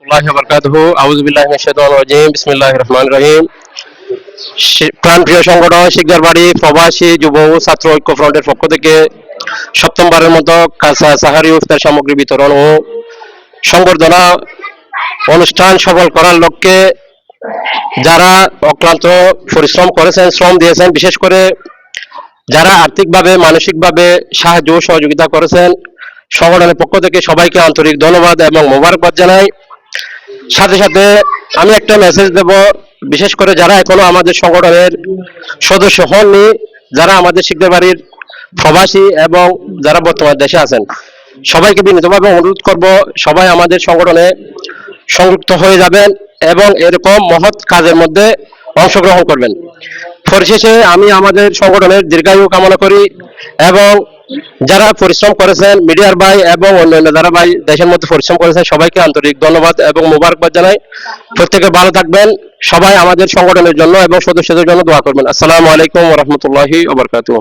ওয়া বারাকাতুহু। আউযু বিল্লাহি মিনাশ শাইতানির রাজীম। বিসমিল্লাহির রহমানির রহিম। প্রাণপ্রিয় সংগঠন শিকদার বাড়ি প্রবাসী যুব ও ছাত্র ঐক্য ফ্রন্টের পক্ষ থেকে সপ্তমবারের মতো কাঁচা সাহারি ইফতার সামগ্রী বিতরণ ও সংবর্ধনা অনুষ্ঠান সফল করার লক্ষ্যে যারা অক্লান্ত পরিশ্রম করেছেন, শ্রম দিয়েছেন, বিশেষ করে যারা আর্থিকভাবে মানসিকভাবে সাহায্য ও সহযোগিতা করেছেন, সংগঠনের পক্ষ থেকে সবাইকে আন্তরিক ধন্যবাদ এবং মোবারকবাদ জানাই। সাথে সাথে আমি একটা মেসেজ দেব, বিশেষ করে যারা এখনো আমাদের সংগঠনের সদস্য হননি, যারা আমাদের শিকদার বাড়ির প্রবাসী এবং যারা বর্তমান দেশে আছেন, সবাইকে বিনীতভাবে অনুরোধ করব সবাই আমাদের সংগঠনে সংযুক্ত হয়ে যাবেন এবং এরকম মহৎ কাজের মধ্যে অংশগ্রহণ করবেন। পরিশেষে আমি আমাদের সংগঠনের দীর্ঘায়ু কামনা করি এবং যারা পরিশ্রম করেছেন, মিডিয়ার ভাই এবং অন্যান্য যারা ভাই দেশের মধ্যে পরিশ্রম করেছেন, সবাইকে আন্তরিক ধন্যবাদ এবং মোবারকবাদ জানাই। প্রত্যেকে ভালো থাকবেন। সবাই আমাদের সংগঠনের জন্য এবং সদস্যদের জন্য দোয়া করবেন। আসসালামু আলাইকুম ওয়া রাহমাতুল্লাহি ওয়া বারাকাতুহু।